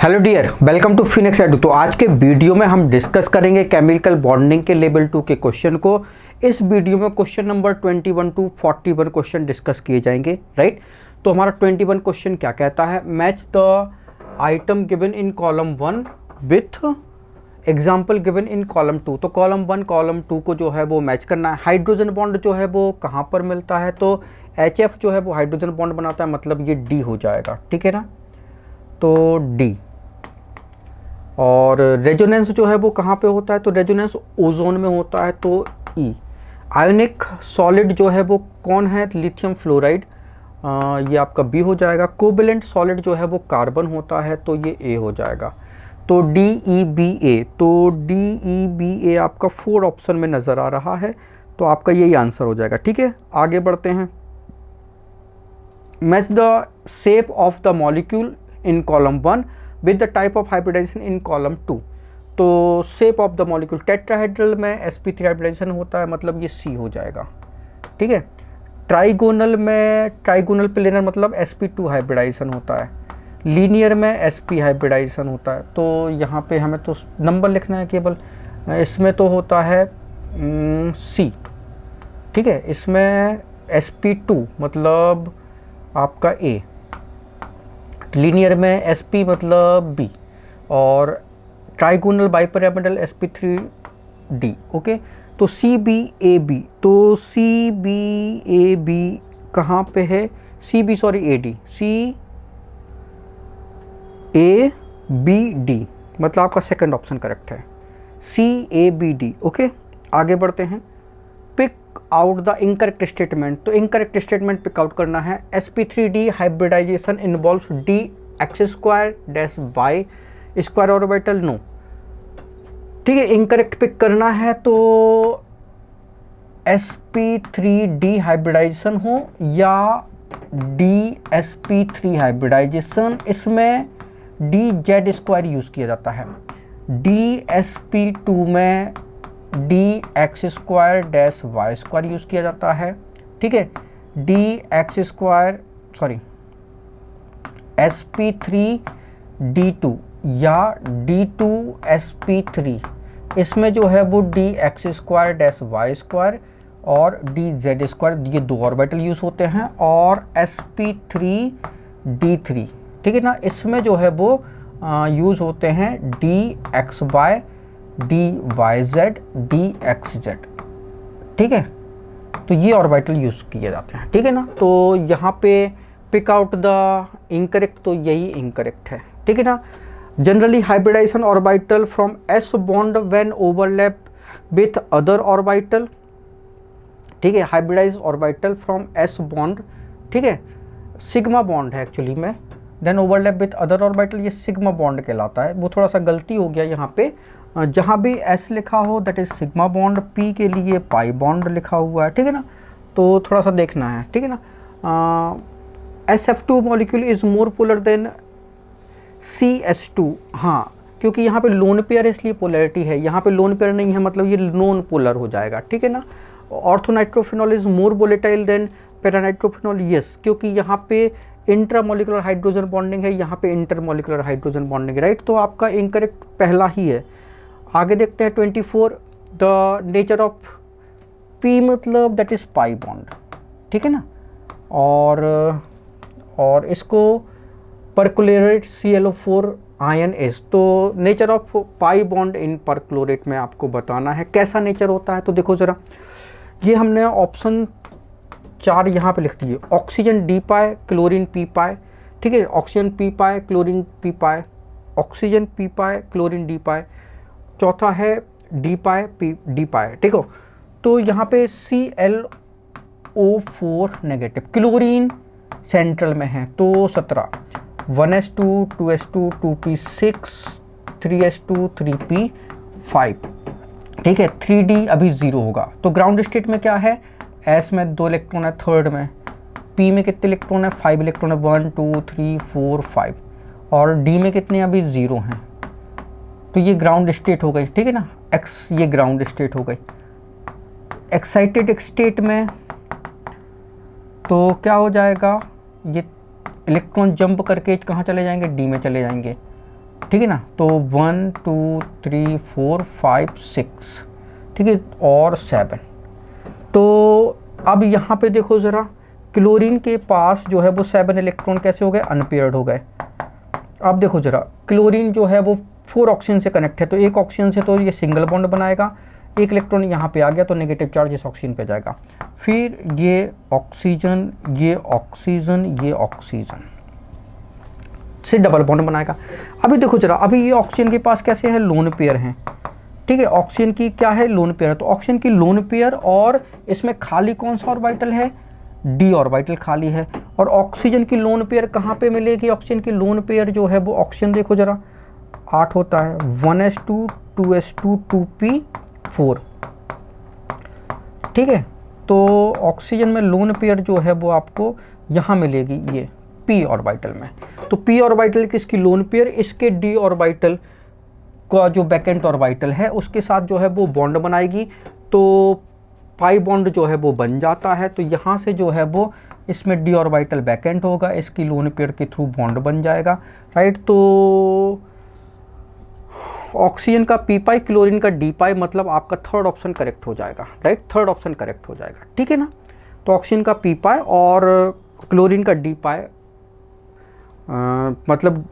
Hello dear, welcome to Phoenix Edu. तो आज के वीडियो में हम डिस्कस करेंगे केमिकल बॉन्डिंग के लेवल 2 के क्वेश्चन को। इस वीडियो में question number 21 to 41 question discuss किए जाएंगे, राइट। तो हमारा 21 क्वेश्चन क्या कहता है, match the item given in column 1 with example given in column 2। तो कॉलम 1 कॉलम 2 को जो है वो मैच करना है। हाइड्रोजन बॉन्ड जो है वो कहाँ पर मिलता है, तो HF जो है वो हाइड्रोजन बॉन्ड बनाता है, मतलब ये D हो जाएगा, ठीक है ना। तो D। और रेजोनेंस जो है वो कहाँ पे होता है, तो रेजोनेंस ओजोन में होता है, तो E। आयोनिक सॉलिड जो है वो कौन है, लिथियम फ्लोराइड, ये आपका B हो जाएगा। कोवेलेंट सॉलिड जो है वो कार्बन होता है, तो ये A हो जाएगा। तो DEBA, तो DEBA आपका 4 ऑप्शन में नज़र आ रहा है, तो आपका यही आंसर हो जाएगा, ठीक है। आगे बढ़ते हैं। Match the shape of the molecule in column 1 with the type of hybridization in column 2। तो shape of the molecule tetrahedral में sp3 हाइब्रिडाइजेशन होता है, मतलब ये C हो जाएगा, ठीक है। ट्राइगोनल में ट्राइगोनल प्लेनर मतलब sp2 हाइब्रिडाइजेशन होता है। लीनियर में sp हाइब्रिडाइजेशन होता है। तो यहाँ पे हमें तो नंबर लिखना है केवल, इसमें तो होता है C, ठीक है। इसमें sp2 मतलब आपका A, लीनियर में sp मतलब B, और ट्राइगोनल बाइपिरामिडल sp3d, ओके। तो CBAB, तो CBAB कहाँ पे है, AD, CABD, मतलब आपका सेकंड ऑप्शन करेक्ट है, CABD, ओके। आगे बढ़ते हैं। Pick out the incorrect statement. तो इनकरेक्ट स्टेटमेंट पिक आउट करना है। sp3d hybridization involves dx² y square orbital, no, ठीक है। इनकरेक्ट पिक करना है, तो sp3d हाइब्रिडाइजेशन हो या dsp3 हाइब्रिडाइजेशन, इसमें dz² यूज़ किया जाता है। dsp2 में dx² y² यूज़ किया जाता है, ठीक है। sp3d2 या d2sp3, इसमें जो है वो dx² y² और dz², ये 2 ऑर्बिटल यूज़ होते हैं। और sp3d3, ठीक है ना, इसमें जो है वो यूज़ होते हैं dxy dyz dxz, ठीक है। तो ये ऑर्बिटल यूज़ किए जाते हैं, ठीक है ना। तो यहाँ पे पिक आउट द इनकरेक्ट, तो यही इनकरेक्ट है, ठीक है ना। Generally hybridization orbital from s bond when overlap with other orbital, ठीक है। Hybridize orbital from s bond, ठीक है, सिग्मा बॉन्ड है एक्चुअली में, then overlap with other orbital, ये सिग्मा बॉन्ड कहलाता है। वो थोड़ा सा गलती हो गया यहाँ पे, जहाँ भी S लिखा हो that is sigma bond, P के लिए पाई बॉन्ड लिखा हुआ है, ठीक है ना। तो थोड़ा सा देखना है, ठीक है ना। SF2 molecule is more polar than CS2, हाँ, क्योंकि यहाँ पे लोन पेयर है इसलिए पोलैरिटी है, यहाँ पे लोन पेयर नहीं है मतलब ये नॉन पोलर हो जाएगा, ठीक है ना। Orthonitrophenol is more volatile than paranitrophenol, yes, क्योंकि यहाँ पे इंट्रामोलिकुलर हाइड्रोजन बॉन्डिंग है, यहाँ पे इंटरमोलिकुलर हाइड्रोजन बॉन्डिंग है, राइट। तो आपका इनकरेक्ट पहला ही है। आगे देखते हैं 24, द नेचर ऑफ P मतलब दैट इज पाई बॉन्ड, ठीक है ना। और इसको परक्लोरेट ClO4 आयन H, तो nature of pi bond in perchlorate में आपको बताना है कैसा नेचर होता है। तो देखो ज़रा, ये हमने ऑप्शन 4 यहाँ पे लिख दिए। ऑक्सीजन D पाए, क्लोरीन P पाए, ठीक है। ऑक्सीजन P पाए, क्लोरीन P पाए, ऑक्सीजन P पाए, क्लोरीन D पाए, चौथा है D पाए D पाए, ठीक हो। तो यहाँ पे ClO4 नेगेटिव, क्लोरीन सेंट्रल में है, तो 17, 1s2 2s2 2p6 3s2 3p5, ठीक है। 3d अभी 0 होगा। तो ग्राउंड स्टेट में क्या है, S में 2 इलेक्ट्रॉन है, थर्ड में P में कितने इलेक्ट्रॉन है, 5 इलेक्ट्रॉन है, 1 2 3 4 5, और D में कितने अभी 0 हैं। तो ये ग्राउंड स्टेट हो गई, ठीक है ना। X ये ग्राउंड स्टेट हो गई। एक्साइटेड स्टेट में तो क्या हो जाएगा, ये इलेक्ट्रॉन जंप करके कहाँ चले जाएंगे, डी में चले जाएंगे। ठीक है ना। तो 1 2 3 4 5 6, ठीक है, और 7। तो अब यहाँ पे देखो ज़रा, क्लोरीन के पास जो है वो 7 इलेक्ट्रॉन कैसे हो गए, अनपेयर्ड हो गए। अब देखो ज़रा, क्लोरीन जो है वो 4 ऑक्सीजन से कनेक्ट है, तो एक ऑक्सीजन से तो ये सिंगल बॉन्ड बनाएगा, एक इलेक्ट्रॉन यहाँ पे आ गया तो नेगेटिव चार्ज इस ऑक्सीजन पे जाएगा। फिर ये ऑक्सीजन, ये ऑक्सीजन, ये ऑक्सीजन से डबल बॉन्ड बनाएगा। अभी देखो जरा, अभी ये ऑक्सीजन के पास कैसे है, लोन पेयर हैं, ठीक है। ऑक्सीजन की क्या है, लोन पेयर। तो ऑक्सीजन की लोन पेयर, और इसमें खाली कौन सा ऑर्बिटल है, डी ऑर्बिटल खाली है। और ऑक्सीजन की लोन पेयर कहाँ पे मिलेगी, ऑक्सीजन की लोन पेयर जो है वो ऑक्सीजन देखो जरा 8 होता है, 1s2 2s2 2p4, ठीक है। तो ऑक्सीजन में लोन पेयर जो है वो आपको यहाँ मिलेगी ये p ऑर्बिटल में। तो p ऑर्बिटल किसकी लोन पेयर, इसके d ऑर्बिटल का जो बैकेंट ऑर्बिटल है उसके साथ जो है वो बॉन्ड बनाएगी, तो पाई बॉन्ड जो है वो बन जाता है। तो यहाँ से जो है वो इसमें d ऑर्बिटल बैकेंट होगा, इसकी लोन पेयर के थ्रू बॉन्ड बन जाएगा, राइट। तो ऑक्सीजन का p पाई, क्लोरीन का d पाई, मतलब आपका थर्ड ऑप्शन करेक्ट हो जाएगा, राइट, थर्ड ऑप्शन करेक्ट हो जाएगा, ठीक है ना। तो ऑक्सीजन का p पाई और क्लोरीन का d पाई मतलब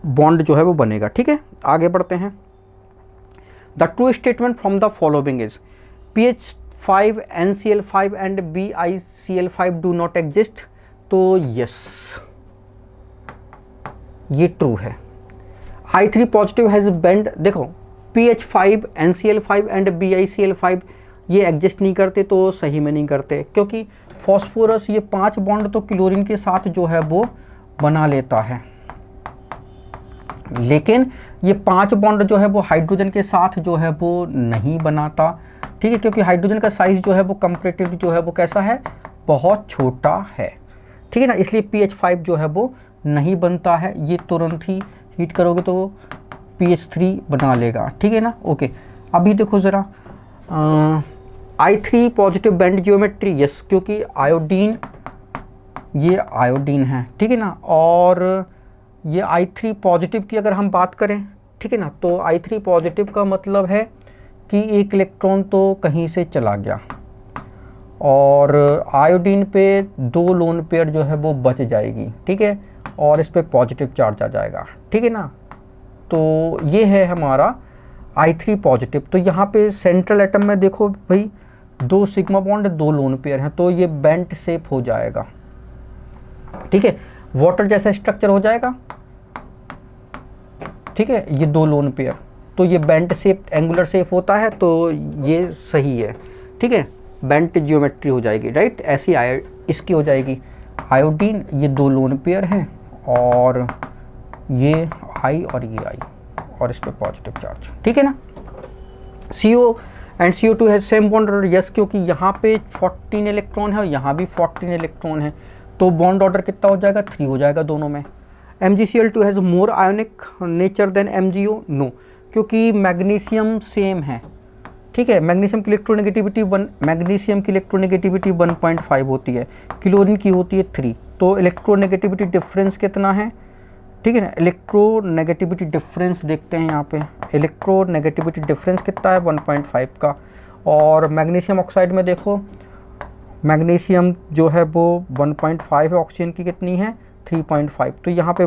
बॉन्ड जो है वो बनेगा, ठीक है। आगे बढ़ते हैं। The true statement from the following is PH5 NCl5 and BiCl5 do not exist. तो यस, ये ट्रू है। I3 पॉजिटिव हैज बेंड, देखो PH5 NCl5 एंड BiCl5 ये एग्जिस्ट नहीं करते, तो सही में नहीं करते, क्योंकि फॉस्फोरस ये 5 बॉन्ड तो क्लोरीन के साथ जो है वो बना लेता है, लेकिन ये 5 बॉन्ड जो है वो हाइड्रोजन के साथ जो है वो नहीं बनाता, ठीक है, क्योंकि हाइड्रोजन का साइज जो है वो कंपैरेटिवली जो है वो कैसा है, बहुत छोटा है, ठीक है ना। इसलिए PH5 जो है वो नहीं बनता है, ये तुरंत ही हीट करोगे तो PH3 बना लेगा, ठीक है ना। ओके, अभी देखो ज़रा I3 positive band geometry, yes, क्योंकि आयोडीन, ये आयोडीन है, ठीक है ना। और ये I3 पॉजिटिव की अगर हम बात करें, ठीक है ना, तो I3 पॉजिटिव का मतलब है कि एक इलेक्ट्रॉन तो कहीं से चला गया, और आयोडीन पे 2 लोन पेयर जो है वो बच जाएगी, ठीक है, और इस पे पॉजिटिव चार्ज आ जाएगा, ठीक है ना। तो ये है हमारा I3 पॉजिटिव। तो यहाँ पे सेंट्रल एटम में देखो भाई 2 सिग्मा बॉन्ड 2 लोन पेयर हैं, तो ये बेंट शेप हो जाएगा, ठीक है, वाटर जैसा स्ट्रक्चर हो जाएगा, ठीक है, ये 2 लोन पेयर, तो ये बेंट शेप, एंगुलर शेप होता है, तो ये सही है, ठीक है, बेंट जियोमेट्री हो जाएगी, राइट। ऐसी इसकी हो जाएगी आयोडीन, ये 2 लोन पेयर हैं, और ये I और ये I, और इस पे पॉजिटिव चार्ज, ठीक है ना। CO एंड CO2 है सेम बॉन्ड, और यस, क्योंकि यहाँ पे 14 इलेक्ट्रॉन है और यहाँ भी 14 इलेक्ट्रॉन है, तो बॉन्ड ऑर्डर कितना हो जाएगा, 3 हो जाएगा दोनों में। MgCl2 has more ionic nature than MgO, no, क्योंकि मैग्नीशियम सेम है, ठीक है। मैग्नीशियम की इलेक्ट्रोनेगेटिविटी 1.5 होती है, क्लोरीन की होती है 3, तो इलेक्ट्रोनेगेटिविटी डिफरेंस कितना है, ठीक है ना। इलेक्ट्रोनेगेटिविटी डिफरेंस देखते हैं यहाँ पे, इलेक्ट्रोनेगेटिविटी डिफरेंस कितना है, 1.5 का। और मैग्नीशियम ऑक्साइड में देखो, मैग्नीशियम जो है वो 1.5 है, ऑक्सीजन की कितनी है, 3.5, तो यहाँ पे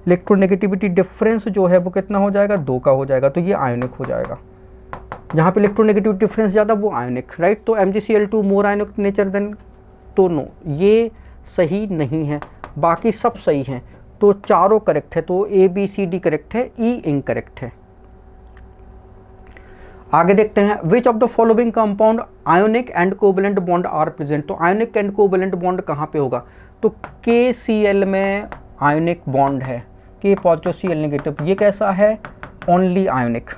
इलेक्ट्रोनेगेटिविटी डिफरेंस जो है वो कितना हो जाएगा, 2 का हो जाएगा, तो ये आयोनिक हो जाएगा। जहाँ पे इलेक्ट्रोनेगेटिव डिफरेंस ज़्यादा वो आयोनिक, राइट। तो MgCl2 मोर आयोनिक नेचर देन, तो नो, ये सही नहीं है, बाकी सब सही हैं, तो चारों करेक्ट है, तो ABCD करेक्ट है, E इनकरेक्ट है। आगे देखते हैं, which of the following compound ionic and covalent bond are present. तो आयोनिक एंड कोवेलेंट बॉन्ड कहाँ पे होगा, तो KCl में आयोनिक बॉन्ड है, K पॉजिटिव Cl नेगेटिव, ये कैसा है, ओनली आयोनिक।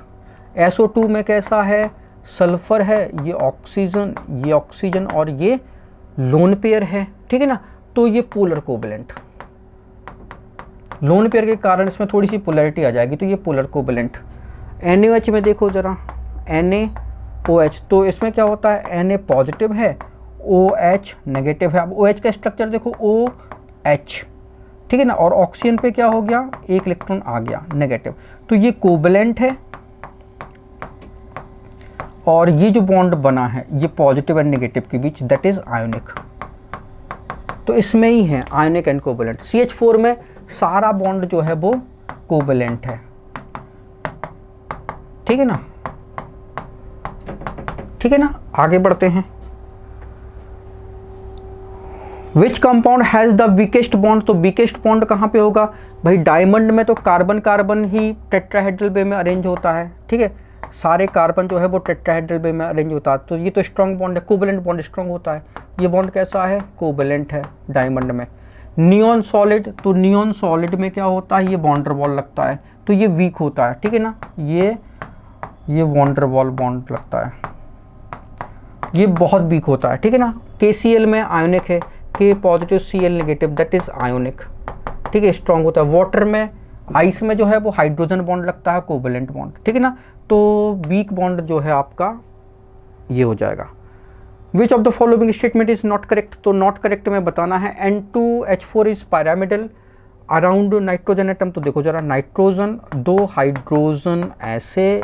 SO2 में कैसा है, सल्फर है, ये ऑक्सीजन और ये लोन पेयर है, ठीक है ना। तो ये पोलर कोवेलेंट, लोन पेयर के कारण इसमें थोड़ी सी पोलैरिटी आ जाएगी, तो ये पोलर कोवेलेंट। NaOH में देखो ज़रा, NaOH, तो इसमें क्या होता है, Na पॉजिटिव है, OH नेगेटिव है। अब OH का स्ट्रक्चर देखो, OH, ठीक है ना, और ऑक्सीजन पे क्या हो गया, एक इलेक्ट्रॉन आ गया नेगेटिव, तो ये कोवेलेंट है। और ये जो बॉन्ड बना है ये पॉजिटिव एंड नेगेटिव के बीच, दैट इज आयोनिक। तो इसमें ही है आयोनिक एंड कोवेलेंट। CH4 में सारा बॉन्ड जो है वो कोवेलेंट है, ठीक है ना, ठीक है ना। आगे बढ़ते हैं। Which compound has the weakest bond, तो वीकेस्ट बॉन्ड कहाँ पे होगा भाई, डायमंड में तो कार्बन कार्बन ही टेट्राहेड्रल वे में अरेंज होता है, ठीक है, सारे कार्बन जो है वो टेट्राहेड्रल वे में अरेंज होता है, तो ये तो स्ट्रॉन्ग बॉन्ड है, कोवेलेंट बॉन्ड स्ट्रॉन्ग होता है। ये बॉन्ड कैसा है, कोवेलेंट है डायमंड में। नियॉन सॉलिड, तो नियॉन सॉलिड में क्या होता है, ये वॉन डेर वाल लगता है, तो ये वीक होता है, ठीक है ना, ये वॉन डेर वाल बॉन्ड लगता है, ये बहुत वीक होता है, ठीक है ना। KCl में आयोनिक है, K positive Cl negative, that is ionic, ठीक है, स्ट्रॉन्ग होता है। वाटर में, आइस में जो है वो हाइड्रोजन बॉन्ड लगता है, कोवेलेंट बॉन्ड, ठीक है ना। तो वीक बॉन्ड जो है आपका ये हो जाएगा। विच of the following statement is not correct, तो नॉट करेक्ट में बताना है। N2H4 is pyramidal around nitrogen atom, तो देखो जरा, नाइट्रोजन, 2 हाइड्रोजन ऐसे,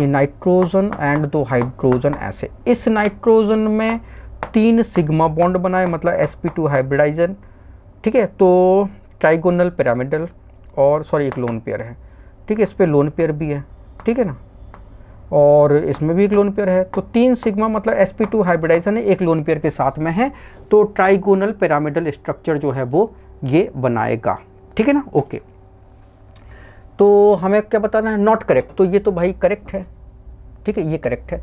ये नाइट्रोजन एंड 2 हाइड्रोजन ऐसे, इस नाइट्रोजन में 3 सिग्मा बॉन्ड बनाए, मतलब sp2 हाइब्रिडाइजन, ठीक है। तो ट्राइगोनल पिरामिडल, और सॉरी एक लोन पेयर है, ठीक है, इस पर लोन पेयर भी है, ठीक है ना, और इसमें भी एक लोन पेयर है, तो 3 सिग्मा मतलब sp2 हाइब्रिडाइजन है, एक लोन पेयर के साथ में है, तो ट्राइगोनल पिरामिडल स्ट्रक्चर जो है वो ये बनाएगा, ठीक है ना। ओके, तो हमें क्या बताना है, नॉट करेक्ट, तो ये तो भाई करेक्ट है, ठीक है, ये करेक्ट है।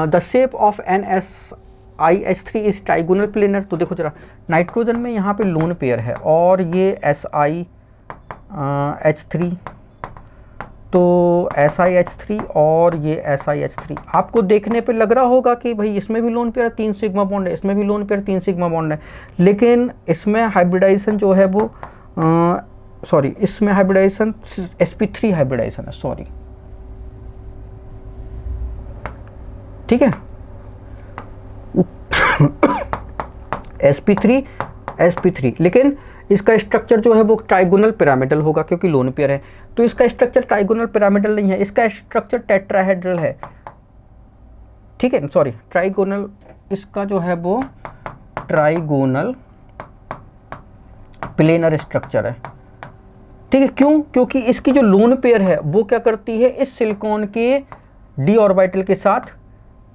The shape of NSiH3 is trigonal planar, तो देखो जरा, नाइट्रोजन में यहाँ पे लोन पेयर है और ये SiH3, तो SiH3 और ये SiH3 आपको देखने पे लग रहा होगा कि भाई इसमें भी लोन पेयर 3 सिग्मा बॉन्ड है, इसमें भी लोन पेयर 3 सिग्मा बॉन्ड है, लेकिन इसमें हाइब्रिडाइजेशन जो है वो सॉरी, इसमें हाइब्रिडाइजेशन sp3 हाइब्रिडाइजेशन है, सॉरी, ठीक है sp3, लेकिन इसका स्ट्रक्चर जो है वो ट्राइगोनल पिरामिडल होगा क्योंकि लोन पेयर है, तो इसका स्ट्रक्चर ट्राइगोनल पिरामिडल नहीं है, इसका स्ट्रक्चर टेट्राहेड्रल है, ठीक है, सॉरी ट्राइगोनल, इसका जो है वो ट्राइगोनल प्लेनर स्ट्रक्चर है, ठीक है। क्यों, क्योंकि इसकी जो लोन पेयर है वो क्या करती है, इस सिलिकॉन के d ऑर्बिटल के साथ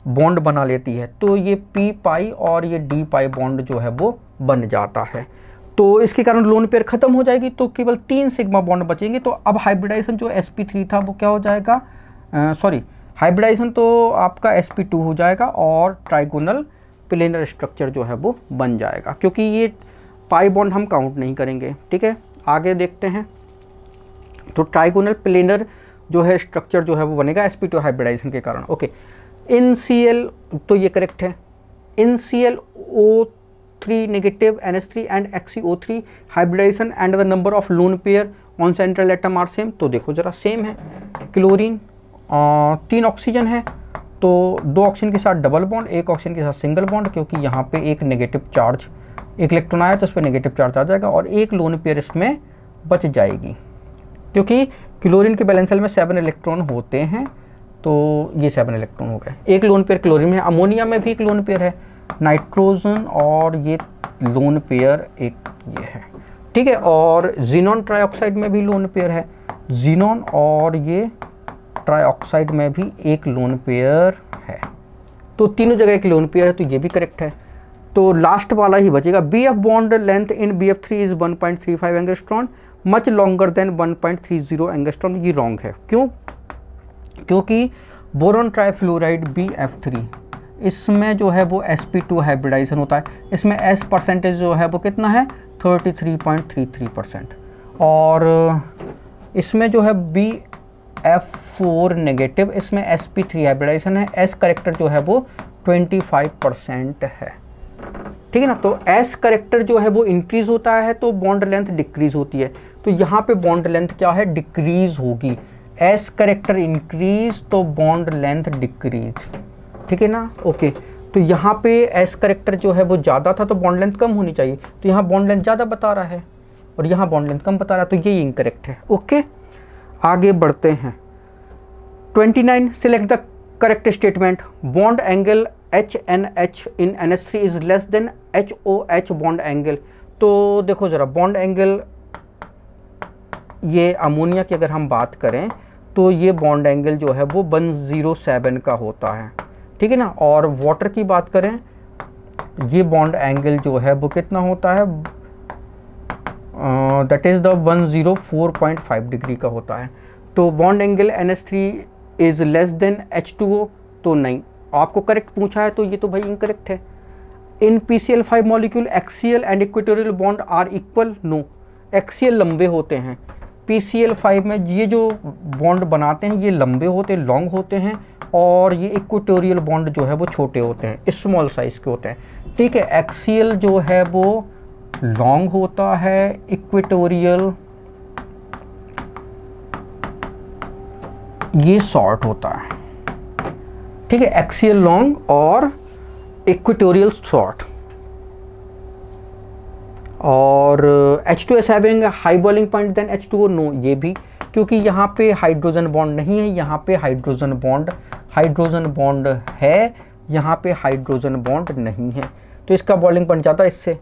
बॉन्ड बना लेती है, तो ये p पाई और ये d पाई बॉन्ड जो है वो बन जाता है, तो इसके कारण लोन पेयर खत्म हो जाएगी, तो केवल 3 सिग्मा बॉन्ड बचेंगे। तो अब हाइब्रिडाइजेशन जो sp3 था वो क्या हो जाएगा, सॉरी हाइब्रिडाइजेशन तो आपका sp2 हो जाएगा और ट्राइगोनल प्लेनर स्ट्रक्चर जो है वो बन जाएगा, क्योंकि ये पाई बॉन्ड हम काउंट नहीं करेंगे, ठीक है। आगे देखते हैं, तो ट्राइगोनल प्लेनर जो है स्ट्रक्चर जो है वो बनेगा sp2 हाइब्रिडाइजेशन के कारण। ओके, इन Cl, तो ये करेक्ट है, in ClO3 negative NH3 and XeO3 hybridization and the number of lone pair on central atom are same, तो देखो जरा सेम है। क्लोरीन 3 ऑक्सीजन है, तो 2 ऑक्सीजन के साथ डबल बॉन्ड, 1 ऑक्सीजन के साथ सिंगल बॉन्ड, क्योंकि यहाँ पे एक नेगेटिव चार्ज, एक इलेक्ट्रॉन आया तो उस पर नेगेटिव चार्ज आ जाएगा, और एक लोन पेयर इसमें बच जाएगी, क्योंकि क्लोरीन के बैलेंसल में 7 इलेक्ट्रॉन होते हैं, तो ये 7 इलेक्ट्रॉन हो गए। एक लोन पेयर क्लोरीन में है, अमोनिया में भी एक लोन पेयर है, नाइट्रोजन और ये लोन पेयर एक ये है, ठीक है, और जीनॉन ट्राइऑक्साइड में भी लोन पेयर है, जीनॉन और ये ट्राइऑक्साइड में भी एक लोन पेयर है, तो तीनों जगह एक लोन पेयर है, तो ये भी करेक्ट है। तो लास्ट वाला ही बचेगा, BF bond length in BF3 is 1.35 angstrom much longer than 1.30 angstrom, ये रॉन्ग है। क्यों, क्योंकि बोरॉन ट्राइफ्लोराइड BF3 इसमें जो है वो sp2 हाइब्रिडाइजेशन होता है, इसमें S परसेंटेज जो है वो कितना है 33.33%, और इसमें जो है BF4 नेगेटिव, इसमें sp3 हाइब्रिडाइजेशन है, S करेक्टर जो है वो 25% है, ठीक है ना। तो S करेक्टर जो है वो इंक्रीज होता है तो बॉन्ड लेंथ डिक्रीज होती है, तो यहाँ पे बॉन्ड लेंथ क्या है, डिक्रीज होगी, S करेक्टर इंक्रीज तो बॉन्ड लेंथ डिक्रीज, ठीक है ना। ओके, तो यहाँ पे S करेक्टर जो है वो ज़्यादा था तो बॉन्ड लेंथ कम होनी चाहिए, तो यहाँ बॉन्ड लेंथ ज़्यादा बता रहा है, और यहाँ बॉन्ड लेंथ कम बता रहा है, तो ये इनकरेक्ट है। ओके, आगे बढ़ते हैं। 29, select the correct statement. Bond angle HNH in NH3 is less than HOH bond angle. तो देखो ज़रा, बॉन्ड एंगल ये अमोनिया की अगर हम बात करें तो ये बॉन्ड एंगल जो है वो 107 का होता है, ठीक है ना। और वाटर की बात करें, ये बॉन्ड एंगल जो है वो कितना होता है, दैट इज़ द 104.5 डिग्री का होता है। तो bond angle NH3 is less than H2O, तो नहीं, आपको करेक्ट पूछा है तो ये तो भाई इनकरेक्ट है। In PCl5 molecule axial and equatorial bond are equal, no, axial लंबे होते हैं। PCl5 में ये जो बॉन्ड बनाते हैं ये लंबे होते हैं, लॉन्ग होते हैं, और ये इक्वेटोरियल बॉन्ड जो है वो छोटे होते हैं, स्मॉल साइज़ के होते हैं, ठीक है। एक्सियल जो है वो लॉन्ग होता है, इक्वेटोरियल ये शॉर्ट होता है, ठीक है। एक्सियल लॉन्ग और इक्वेटोरियल शॉर्ट। और H2S having high boiling point than H2O, no, ये भी, क्योंकि यहाँ पे हाइड्रोजन बॉन्ड नहीं है, यहाँ पे हाइड्रोजन बॉन्ड है, यहाँ पे हाइड्रोजन बॉन्ड नहीं है, तो इसका बॉइलिंग पॉइंट जाता है इससे।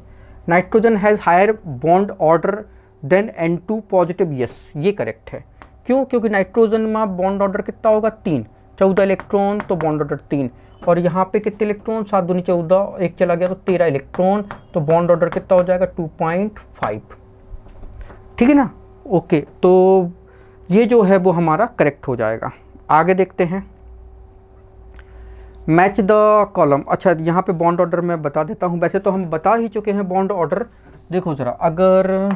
Nitrogen has higher bond order than N2 positive, yes, ये करेक्ट है। क्यों? क्योंकि नाइट्रोजन में बॉन्ड ऑर्डर कितना होगा, 3, 14 इलेक्ट्रॉन, तो बॉन्ड ऑर्डर 3, और यहाँ पे कितने इलेक्ट्रॉन, 7 दूनी 14, एक चला गया तो 13 इलेक्ट्रॉन, तो बॉन्ड ऑर्डर कितना हो जाएगा, 2.5, ठीक है ना। ओके, तो ये जो है वो हमारा करेक्ट हो जाएगा। आगे देखते हैं, मैच द कॉलम। अच्छा, यहाँ पे बॉन्ड ऑर्डर मैं बता देता हूँ, वैसे तो हम बता ही चुके हैं बॉन्ड ऑर्डर। देखो ज़रा, अगर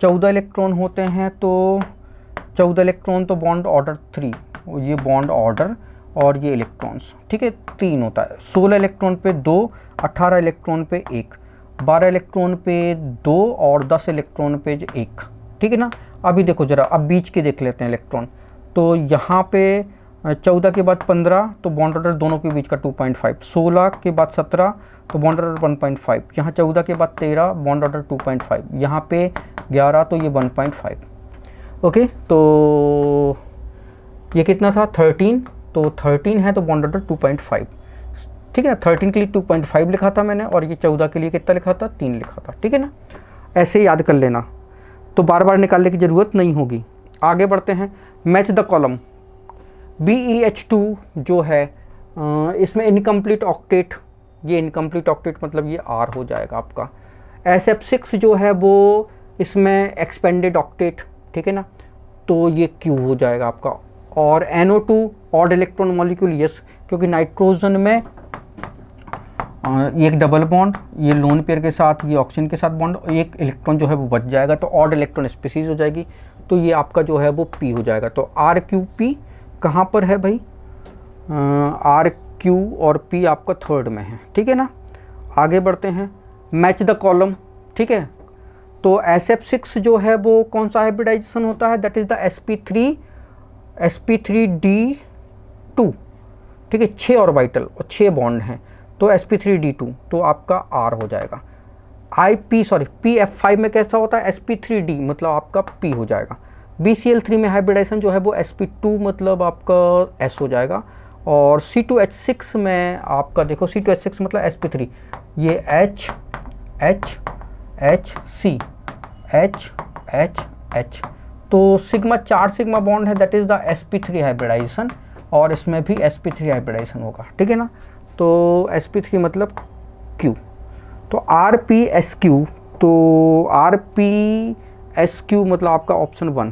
14 इलेक्ट्रॉन होते हैं तो 14 इलेक्ट्रॉन तो बॉन्ड ऑर्डर 3, ये बॉन्ड ऑर्डर, और ये इलेक्ट्रॉन्स, ठीक है, 3 होता है। 16 इलेक्ट्रॉन पे 2, 18 इलेक्ट्रॉन पे 1, 12 इलेक्ट्रॉन पे 2, और 10 इलेक्ट्रॉन पे 1, ठीक है ना। अभी देखो ज़रा, अब बीच के देख लेते हैं इलेक्ट्रॉन। तो यहाँ पे 14 के बाद 15, तो बॉन्ड ऑर्डर दोनों के बीच का 2.5, 16 के बाद 17, तो बॉन्ड ऑर्डर 1.5, यहाँ 14 के बाद 13, बॉन्ड ऑर्डर 2.5, यहाँ पे 11, तो ये 1.5। ओके, तो ये कितना था, 13, तो 13 है तो बॉन्ड ऑर्डर 2.5, ठीक है ना। 13 के लिए 2.5 लिखा था मैंने, और ये 14 के लिए कितना लिखा था, 3 लिखा था, ठीक है ना। ऐसे याद कर लेना, तो बार बार निकालने की ज़रूरत नहीं होगी। आगे बढ़ते हैं, मैच द कॉलम। BeH2 जो है इसमें इनकम्प्लीट ऑक्टेट, ये इनकम्प्लीट ऑक्टेट मतलब ये R हो जाएगा आपका। SF6 जो है वो इसमें एक्सपेंडेड ऑक्टेट, ठीक है ना, तो ये Q हो जाएगा आपका। और NO2 odd electron molecule, yes, क्योंकि नाइट्रोजन में एक डबल बॉन्ड, ये लोन पेयर के साथ, ये ऑक्सीजन के साथ बॉन्ड, एक इलेक्ट्रॉन जो है वो बच जाएगा, तो ऑड इलेक्ट्रॉन स्पीसीज हो जाएगी, तो ये आपका जो है वो P हो जाएगा। तो RQP कहाँ पर है भाई, RQ और P आपका थर्ड में है, ठीक है ना। आगे बढ़ते हैं, मैच द कॉलम, ठीक है। तो SF6 जो है वो कौन सा हाइब्रिडाइजेशन होता है, दैट इज़ द sp3d2, ठीक है, 6 ऑर्बिटल और 6 बॉन्ड हैं, तो sp3d2, तो आपका R हो जाएगा। PF5 में कैसा होता है, sp3d, मतलब आपका P हो जाएगा। BCl3 में हाइब्रिडाइजेशन जो है वो sp2, मतलब आपका S हो जाएगा। और C2H6 में आपका देखो, C2H6 मतलब sp3, ये H H H C H H H, तो सिग्मा 4 सिग्मा बॉन्ड है, that is the sp3 hybridization, और इसमें भी sp3 हाइब्रिडाइजेशन होगा, ठीक है ना। तो sp3 मतलब Q, तो RPSQ, तो RPSQ मतलब आपका option 1।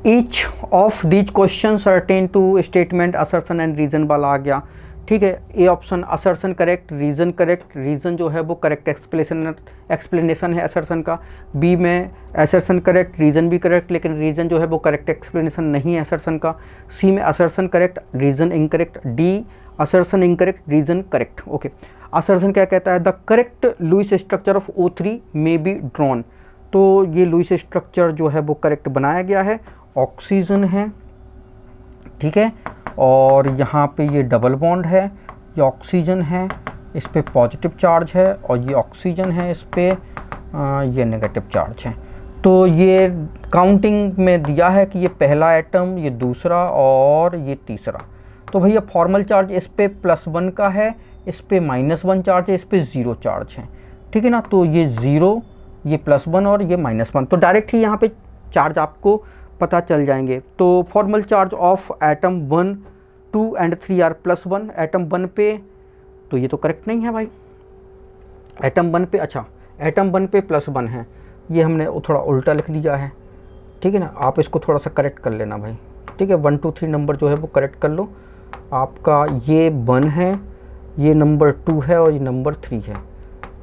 Each of these question certain to statement assertion and reason वाला आ गया, ठीक है। A option assertion correct, reason correct, reason जो है वो करेक्ट एक्सप्लेनेशन है असर्शन का। बी में असर्शन करेक्ट, रीज़न भी करेक्ट, लेकिन रीज़न जो है वो करेक्ट एक्सप्लेनेशन नहीं है असर्शन का। सी में assertion correct, reason incorrect. D assertion incorrect, reason correct. Okay, assertion क्या कहता है, the correct Lewis structure of O3 may be drawn, तो ये लुईस स्ट्रक्चर जो है वो करेक्ट बनाया गया है। ऑक्सीजन है, ठीक है, और यहाँ पे ये डबल बॉन्ड है, ये ऑक्सीजन है, इस पे पॉजिटिव चार्ज है, और ये ऑक्सीजन है, इस पे ये नेगेटिव चार्ज है। तो ये काउंटिंग में दिया है कि ये पहला एटम, ये दूसरा और ये तीसरा। तो भैया फॉर्मल चार्ज इस पे +1 का है, इस पे -1 चार्ज है, इस पे 0 चार्ज है, ठीक है ना। तो ये 0, ये +1 और ये -1, तो डायरेक्ट ही यहाँ पे चार्ज आपको पता चल जाएंगे। तो formal charge of atom 1, 2 and 3 are +1 atom 1 पे, तो ये तो करेक्ट नहीं है भाई। एटम 1 पे, अच्छा एटम 1 पे +1 है, ये हमने थोड़ा उल्टा लिख लिया है, ठीक है ना। आप इसको थोड़ा सा करेक्ट कर लेना भाई, ठीक है। 1 2 3 नंबर जो है वो करेक्ट कर लो। आपका ये 1 है, ये नंबर 2 है और ये नंबर 3 है,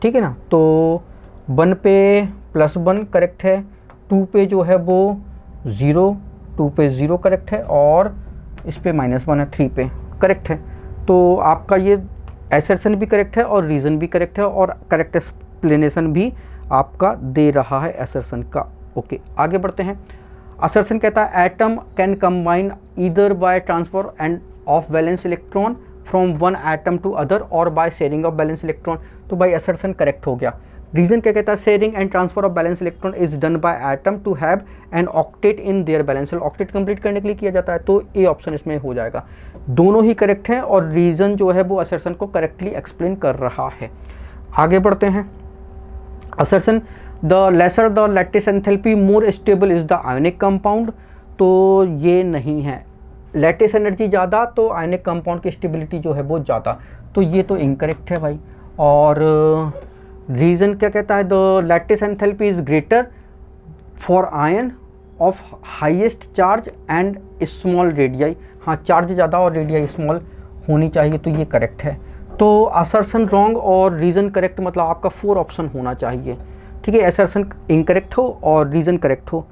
ठीक है ना। तो 1 पे +1 करेक्ट है, 2 पे जो है वो 0, 2 पे 0 करेक्ट है और इस पे -1 है, 3 पे करेक्ट है। तो आपका ये असर्शन भी करेक्ट है और रीज़न भी करेक्ट है और करेक्ट एक्सप्लेनेशन भी आपका दे रहा है असर्शन का। ओके, आगे बढ़ते हैं। असर्शन कहता है atom can combine either by transfer and of valence electron from one atom to other और by sharing of valence electron. तो भाई असर्शन करेक्ट हो गया। रीजन क्या कहता है, sharing and transfer of valence electron is done by atom to have an octet in their valence. Octet complete करने के लिए किया जाता है, तो ए ऑप्शन इसमें हो जाएगा। दोनों ही करेक्ट हैं और रीजन जो है वो असर्शन को करेक्टली एक्सप्लेन कर रहा है। आगे बढ़ते हैं। Assertion the lesser the lattice enthalpy more stable is the ionic compound. तो ये नहीं है, लैटिस एनर्जी ज़्यादा तो आयोनिक कंपाउंड की स्टेबिलिटी जो है वो ज़्यादा, तो ये तो इनकरेक्ट है भाई। और रीज़न क्या कहता है, the lattice enthalpy is greater for ion of highest charge and small radii. हाँ, चार्ज ज़्यादा और रेडियाई स्मॉल होनी चाहिए, तो ये करेक्ट है। तो असर्शन रॉन्ग और रीज़न करेक्ट, मतलब आपका 4 ऑप्शन होना चाहिए, ठीक है। असर्शन इनकरेक्ट हो और रीज़न करेक्ट हो।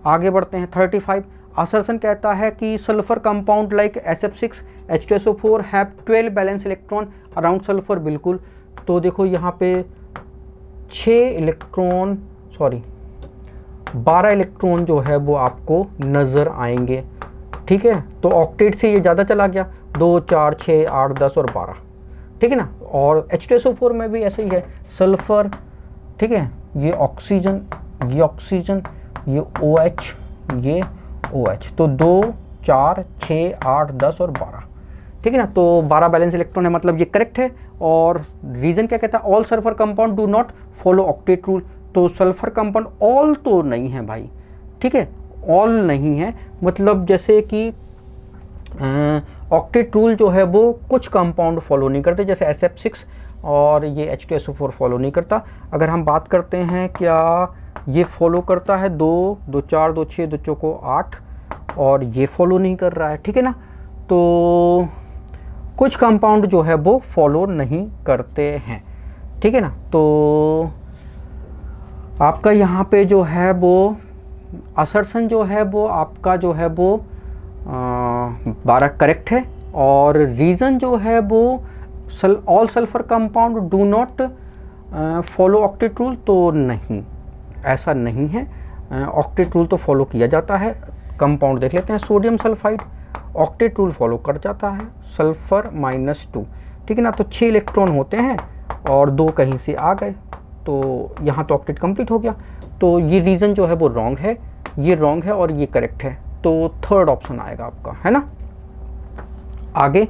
आगे बढ़ते हैं। 35 असर्शन कहता है कि sulphur compound like SF6 H2SO4 have 12 balance electron around sulphur. बिल्कुल, तो देखो यहाँ पे 12 इलेक्ट्रॉन जो है वो आपको नज़र आएंगे, ठीक है। तो ऑक्टेट से ये ज़्यादा चला गया, 2 4 6 8 10 और 12, ठीक है ना। और H2SO4 में भी ऐसे ही है, सल्फर, ठीक है, ये ऑक्सीजन, ये ऑक्सीजन, ये OH, ये OH। तो 2 4 6 8 10 और 12, ठीक है ना। तो 12 बैलेंस इलेक्ट्रॉन है, मतलब ये करेक्ट है। और रीज़न क्या कहता है, all sulphur compound do not follow octet rule. तो सल्फर कंपाउंड ऑल तो नहीं है भाई, ठीक है, ऑल नहीं है, मतलब जैसे कि ऑक्टेट रूल जो है वो कुछ कंपाउंड फॉलो नहीं करते, जैसे SF6 और ये H2SO4 फॉलो नहीं करता। अगर हम बात करते हैं क्या ये फॉलो करता है, 2 2 4 2 6 2 चौको 8, और ये फॉलो नहीं कर रहा है, ठीक है ना। तो कुछ कंपाउंड जो है वो फॉलो नहीं करते हैं, ठीक है ना। तो आपका यहाँ पे जो है वो असर्शन जो है वो आपका जो है वो 12 करेक्ट है। और रीज़न जो है वो all sulphur compound do not follow octet rule, तो नहीं, ऐसा नहीं है। ऑक्टेट रूल तो फॉलो किया जाता है। कंपाउंड देख लेते हैं, sodium sulphide octet rule follow कर जाता है, सल्फर -2, ठीक है ना। तो 6 इलेक्ट्रॉन होते हैं और 2 कहीं से आ गए, तो यहाँ तो ऑक्टेट कंप्लीट हो गया। तो ये रीज़न जो है वो रॉन्ग है, ये रॉन्ग है और ये करेक्ट है, तो 3rd ऑप्शन आएगा आपका, है ना। आगे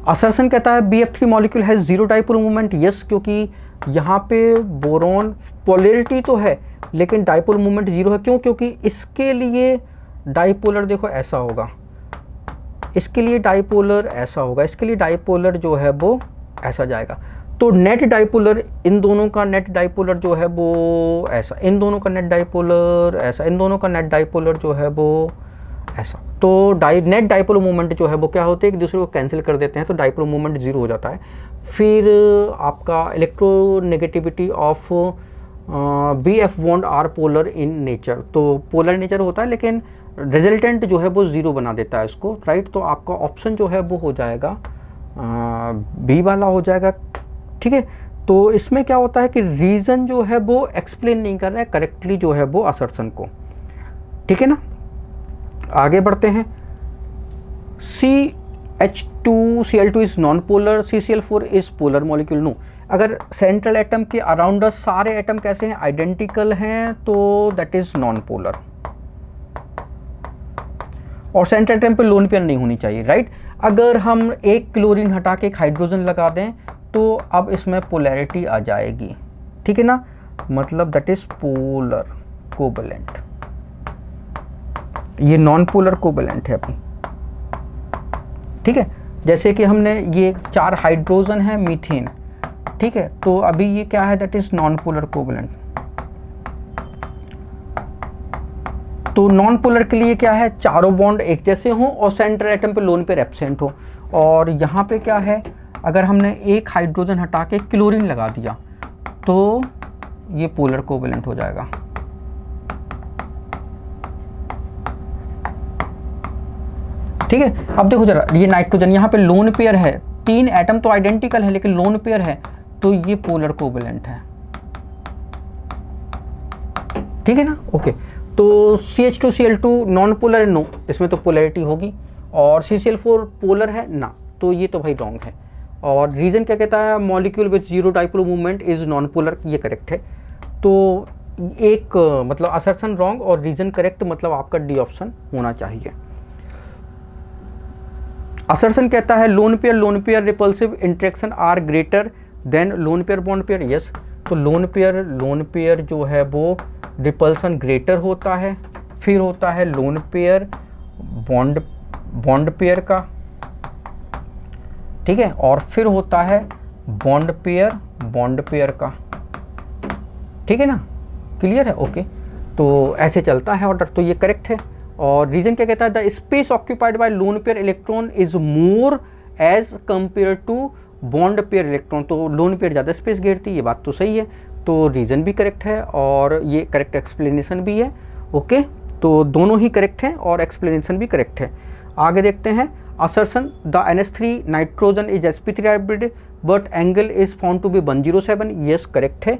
असर्शन कहता है BF3 molecule has 0 dipole movement. Yes, क्योंकि यहाँ पे बोरॉन पोलैरिटी तो है लेकिन डाइपोल मूवमेंट 0 है। क्यों? क्योंकि इसके लिए डाइपोलर देखो ऐसा होगा, इसके लिए डाइपोलर ऐसा होगा, इसके लिए डाइपोलर जो है वो ऐसा जाएगा। तो नेट डाइपोलर, इन दोनों का नेट डाइपोलर जो है वो ऐसा, इन दोनों का नेट डाइपोलर ऐसा, इन दोनों का नेट डाइपोलर जो है वो ऐसा। तो नेट डाइपोल मूवमेंट जो है वो क्या होते हैं, एक दूसरे को कैंसिल कर देते हैं, तो डाइपोल मूवमेंट 0 हो जाता है। फिर आपका electronegativity of BF bond are polar in nature. तो पोलर नेचर होता है लेकिन रिजल्टेंट जो है वो 0 बना देता है इसको, राइट। तो आपका ऑप्शन जो है वो हो जाएगा B वाला हो जाएगा, ठीक है। तो इसमें क्या होता है कि रीज़न जो है वो एक्सप्लेन नहीं कर रहा है करेक्टली जो है वो असर्शन को, ठीक है ना। आगे बढ़ते हैं। CH2Cl2 is non polar, CCl4 is polar molecule. No, अगर सेंट्रल एटम के अराउंड सारे एटम कैसे हैं, आइडेंटिकल हैं, तो दैट इज नॉन पोलर। और सेंट्रल एटम पे लोन पेयर नहीं होनी चाहिए, राइट। अगर हम एक क्लोरीन हटा के एक हाइड्रोजन लगा दें तो अब इसमें पोलैरिटी आ जाएगी, ठीक है ना, मतलब दैट इज पोलर कोवेलेंट। ये नॉन पोलर कोवेलेंट है अभी, ठीक है। जैसे कि हमने ये 4 हाइड्रोजन है मीथेन, ठीक है, तो अभी ये क्या है, that is non polar covalent. तो नॉन पोलर के लिए क्या है, चारों बॉन्ड एक जैसे हों और सेंट्रल एटम पे लोन पेयर एब्सेंट हो। और यहाँ पे क्या है, अगर हमने एक हाइड्रोजन हटा के क्लोरीन लगा दिया तो ये पोलर कोवेलेंट हो जाएगा। ठीक है, अब देखो जरा, ये नाइट्रोजन यहाँ पे लोन पेयर है, 3 एटम तो आइडेंटिकल है लेकिन लोन पेयर है, तो ये पोलर कोवेलेंट है, ठीक है ना। ओके, तो CH2Cl2 नॉन पोलर है, नो, इसमें तो पोलैरिटी होगी। और CCl4 पोलर है ना, तो ये तो भाई रॉन्ग है। और रीजन क्या कहता है, molecule with zero dipole movement is non polar, ये करेक्ट है। तो एक मतलब असर्शन रॉन्ग और रीजन करेक्ट, मतलब आपका डी ऑप्शन होना चाहिए। असर्शन कहता है lone pair repulsive interaction are greater than lone pair bond pair, yes. तो लोन पेयर जो है वो रिपल्सन ग्रेटर होता है। फिर होता है लोन पेयर बॉन्ड पेयर का, ठीक है, और फिर होता है बॉन्ड पेयर का, ठीक है ना, क्लियर है। ओके, तो ऐसे चलता है ऑर्डर, तो ये करेक्ट है। और रीजन क्या कहता है, the space occupied by lone pair electron is more as compare to bond pair electron. तो लोन पेयर ज़्यादा स्पेस घेरती है, ये बात तो सही है। तो रीजन भी करेक्ट है और ये करेक्ट एक्सप्लेनेशन भी है। ओके, तो दोनों ही करेक्ट हैं और एक्सप्लेनेशन भी करेक्ट है। आगे देखते हैं, assertion the NH3 nitrogen is sp3 hybrid but angle is found to be 107, yes correct है।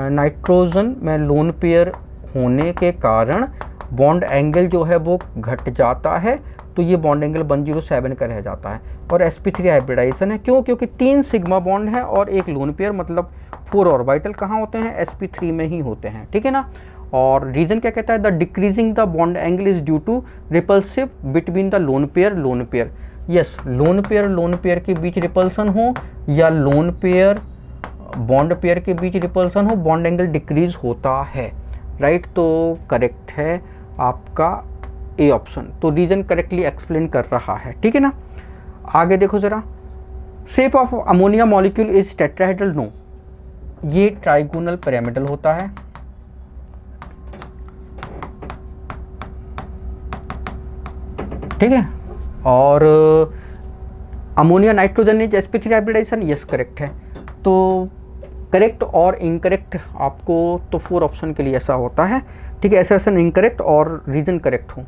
नाइट्रोजन में लोन पेयर होने के कारण बॉन्ड एंगल जो है वो घट जाता है, तो ये बॉन्ड एंगल 107 का रह जाता है। और sp3 हाइब्रिडाइजेशन है, क्यों, क्योंकि 3 सिग्मा बॉन्ड है और एक लोन पेयर, मतलब 4 ऑर्बिटल कहाँ होते हैं, sp3 में ही होते हैं, ठीक है ना। और रीजन क्या कहता है, the decreasing the bond angle is due to repulsive between the lone pair, yes. Lone pair के बीच रिपल्सन हो या लोन पेयर बॉन्ड पेयर के बीच रिपल्सन हो, बॉन्ड एंगल डिक्रीज होता है, राइट। तो करेक्ट है आपका ए ऑप्शन। तो रीजन करेक्टली एक्सप्लेन कर रहा है, ठीक है ना। आगे देखो जरा, shape of ammonia molecule is tetrahedral, no, ये ट्राइगोनल पिरामिडल होता है, ठीक है। और ammonia nitrogen is sp3 hybridization, yes correct है। तो करेक्ट और इनकरेक्ट आपको तो 4 ऑप्शन के लिए ऐसा होता है, ठीक है। असर्शन इनकरेक्ट और रीजन करेक्ट हो।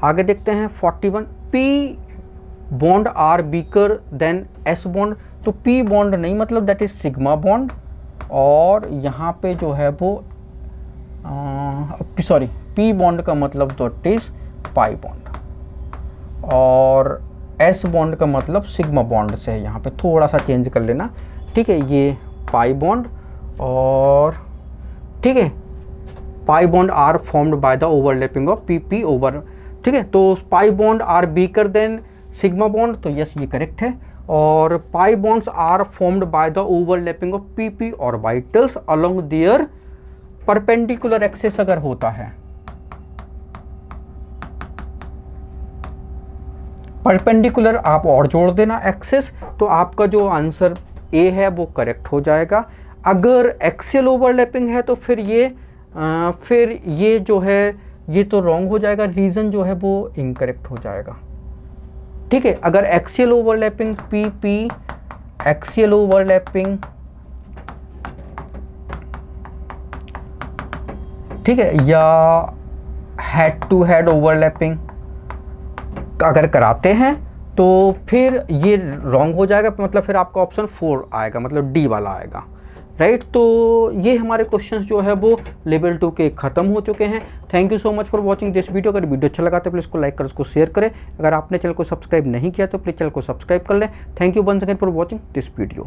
आगे देखते हैं 41, P bond are weaker than S bond. तो पी बॉन्ड नहीं, मतलब दैट इज सिग्मा बॉन्ड, और यहाँ पे जो है वो सॉरी, पी बॉन्ड का मतलब दैट इज पाई बॉन्ड, और एस बॉन्ड का मतलब सिग्मा बॉन्ड से है। यहाँ पे थोड़ा सा चेंज कर लेना, ठीक है, ये पाई बॉन्ड, और ठीक है, pi bond are formed by the overlapping of P over, ठीक है। तो pi bond are weaker than sigma bond, तो यस ये करेक्ट है। और pi bonds are formed by the overlapping of P orbitals along their perpendicular axis अगर होता है, परपेंडिकुलर आप और जोड़ देना एक्सिस, तो आपका जो आंसर ए है वो करेक्ट हो जाएगा। अगर एक्सियल ओवरलैपिंग है तो फिर ये जो है ये तो रॉन्ग हो जाएगा, रीजन जो है वो इनकरेक्ट हो जाएगा, ठीक है। अगर axial overlapping P axial overlapping, ठीक है, या हेड टू हेड ओवरलैपिंग अगर कराते हैं तो फिर ये रॉन्ग हो जाएगा, मतलब फिर आपका ऑप्शन 4 आएगा, मतलब डी वाला आएगा, राइट। तो ये हमारे क्वेश्चंस जो है वो लेवल 2 के ख़त्म हो चुके हैं। Thank you so much for watching this video. अगर वीडियो अच्छा लगा तो प्लीज़ इसको लाइक कर, उसको शेयर करें। अगर आपने चैनल को सब्सक्राइब नहीं किया तो प्लीज़ चैनल को सब्सक्राइब कर लें। Thank you once again for watching this video.